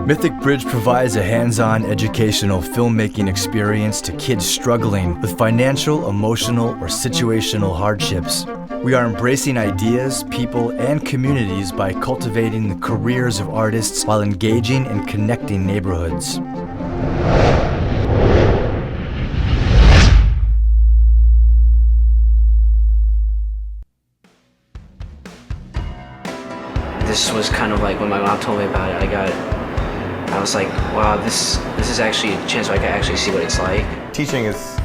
Mythic Bridge provides a hands-on educational filmmaking experience to kids struggling with financial, emotional, or situational hardships. We are embracing ideas, people, and communities by cultivating the careers of artists while engaging and connecting neighborhoods. This was kind of like when my mom told me about it, I was like, wow, this is actually a chance where I can actually see what it's like. Teaching is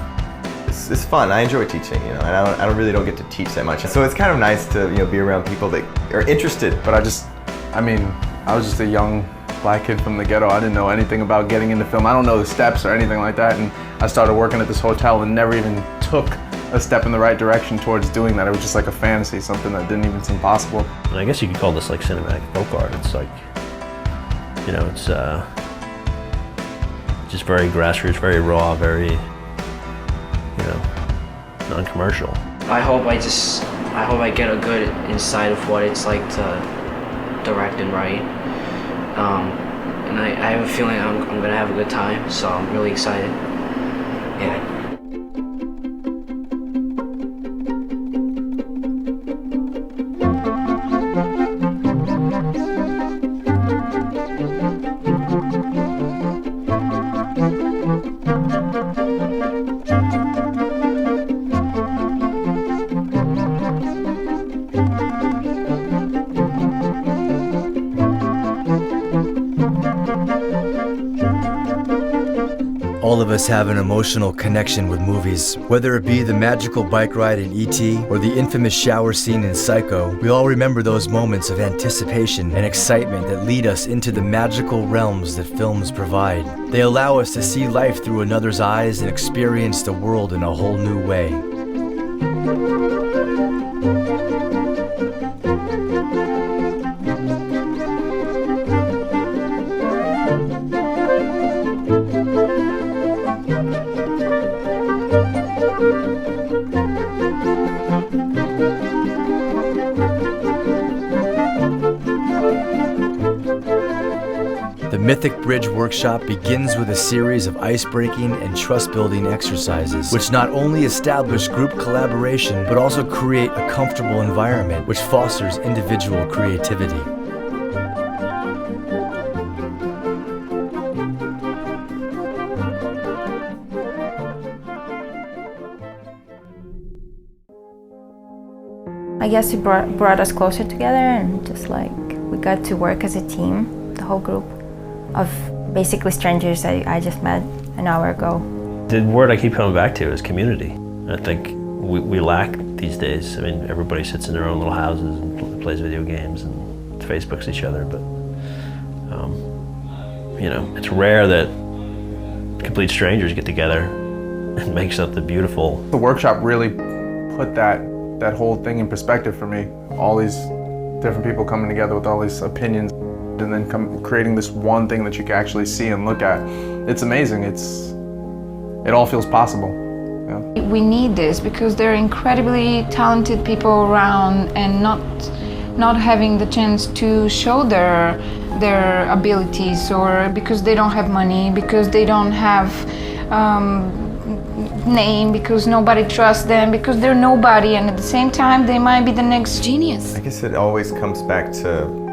fun. I enjoy teaching, and I really don't get to teach that much. So it's kind of nice to be around people that are interested. But I was just a young black kid from the ghetto. I didn't know anything about getting into film. I don't know the steps or anything like that. And I started working at this hotel and never even took a step in the right direction towards doing that. It was just like a fantasy, something that didn't even seem possible. And I guess you could call this like cinematic folk art. It's like, it's just very grassroots, very raw, very, non-commercial. I hope I get a good insight of what it's like to direct and write. And I have a feeling I'm gonna have a good time, so I'm really excited. Yeah. All of us have an emotional connection with movies. Whether it be the magical bike ride in E.T. or the infamous shower scene in Psycho, we all remember those moments of anticipation and excitement that lead us into the magical realms that films provide. They allow us to see life through another's eyes and experience the world in a whole new way. The Mythic Bridge workshop begins with a series of ice-breaking and trust-building exercises, which not only establish group collaboration, but also create a comfortable environment which fosters individual creativity. I guess it brought us closer together, and just like we got to work as a team, the whole group of basically strangers that I just met an hour ago. The word I keep coming back to is community. I think we lack these days. I mean, everybody sits in their own little houses and plays video games and Facebooks each other, but it's rare that complete strangers get together and make something beautiful. The workshop really put that whole thing in perspective for me. All these different people coming together with all these opinions and then creating this one thing that you can actually see and look at. It's amazing. It all feels possible. Yeah. We need this because there are incredibly talented people around, and not having the chance to show their abilities, or because they don't have money, because they don't have name, because nobody trusts them, because they're nobody, and at the same time they might be the next genius. I guess it always comes back to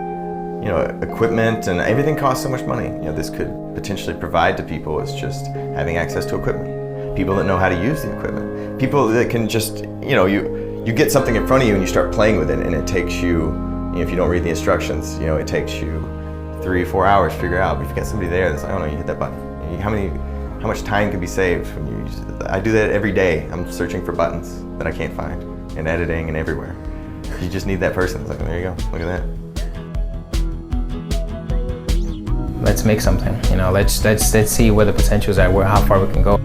equipment, and everything costs so much money. This could potentially provide to people is just having access to equipment. People that know how to use the equipment. People that can just, you get something in front of you and you start playing with it, and it takes you, if you don't read the instructions, it takes you 3 or 4 hours to figure out. But if you got somebody there that's like, oh no, you hit that button. How much time can be saved when you use it? I do that every day. I'm searching for buttons that I can't find, in editing and everywhere. You just need that person. It's like, there you go, look at that. Let's make something, let's see where the potentials are, how far we can go.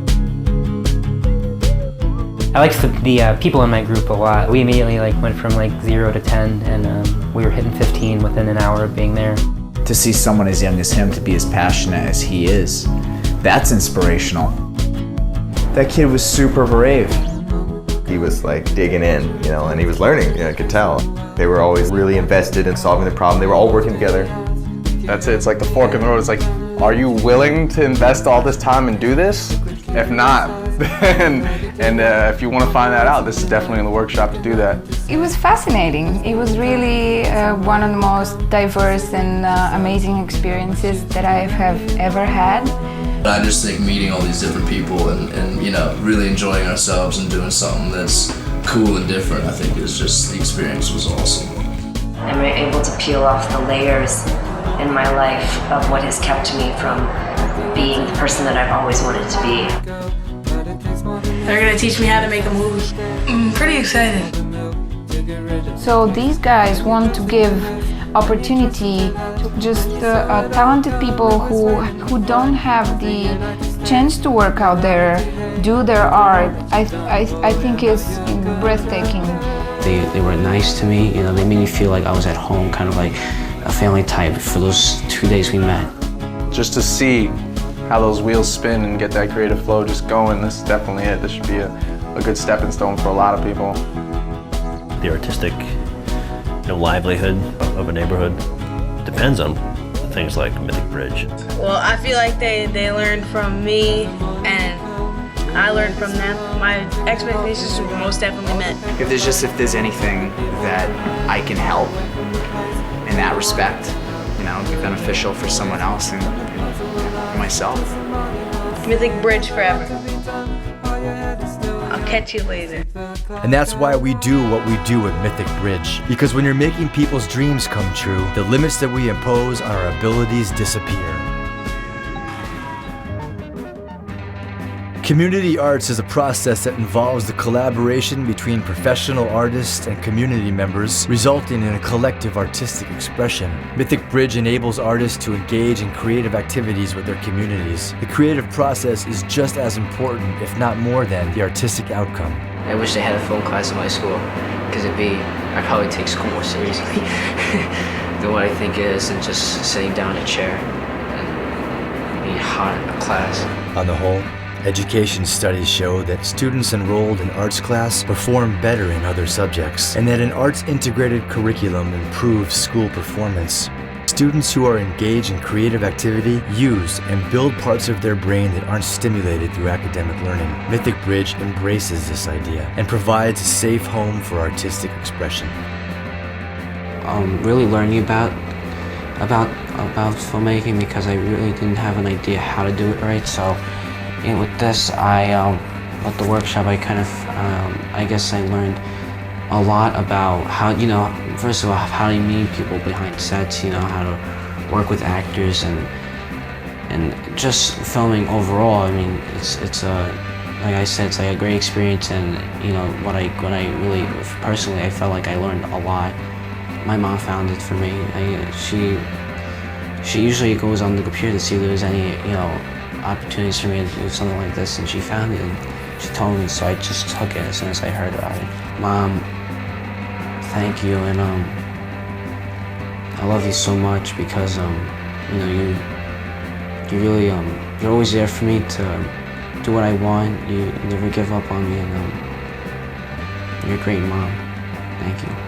I liked the people in my group a lot. We immediately went from 0 to 10, and we were hitting 15 within an hour of being there. To see someone as young as him to be as passionate as he is, that's inspirational. That kid was super brave. He was digging in, and he was learning, I could tell. They were always really invested in solving the problem. They were all working together. That's it. It's like the fork in the road. It's like, are you willing to invest all this time and do this? If not, then, and if you want to find that out, this is definitely in the workshop to do that. It was fascinating. It was really one of the most diverse and amazing experiences that I have ever had. I just think meeting all these different people and you know, really enjoying ourselves and doing something that's cool and different, I think is just, the experience was awesome. I'm able to peel off the layers in my life of what has kept me from being the person that I've always wanted to be. They're gonna teach me how to make a movie. I'm pretty excited. So these guys want to give opportunity to just talented people who don't have the chance to work out there, do their art. I think it's breathtaking. They were nice to me, you know, they made me feel like I was at home, kind of like a family type for those 2 days we met. Just to see how those wheels spin and get that creative flow just going, this is definitely it. This should be a good stepping stone for a lot of people. The artistic, you know, livelihood of a neighborhood depends on things like Mythic Bridge. Well, I feel like they learned from me and I learned from them. My expectations were most definitely met. If there's anything that I can help in that respect, you know, be beneficial for someone else and myself. Mythic Bridge forever. I'll catch you later. And that's why we do what we do with Mythic Bridge. Because when you're making people's dreams come true, the limits that we impose on our abilities disappear. Community arts is a process that involves the collaboration between professional artists and community members, resulting in a collective artistic expression. Mythic Bridge enables artists to engage in creative activities with their communities. The creative process is just as important, if not more than, the artistic outcome. I wish they had a film class in my school, because I'd probably take school more seriously than what I think it is, and just sitting down in a chair and being hot in a class. On the whole, education studies show that students enrolled in arts class perform better in other subjects, and that an arts-integrated curriculum improves school performance. Students who are engaged in creative activity use and build parts of their brain that aren't stimulated through academic learning. Mythic Bridge embraces this idea and provides a safe home for artistic expression. Really learning about filmmaking, because I really didn't have an idea how to do it right. So with this, with the workshop, I kind of, I guess I learned a lot about how, you know, first of all, how to meet people behind sets, you know, how to work with actors and just filming overall. I mean, it's like I said, it's like a great experience, and you know, what I really, personally, I felt like I learned a lot. My mom found it for me. She usually goes on the computer to see if there's any, you know, opportunities for me to do something like this, and she found it and she told me, so I just took it as soon as I heard about it. Mom, thank you, and I love you so much, because you know, you really you're always there for me to do what I want. You never give up on me, and you're a great mom. Thank you.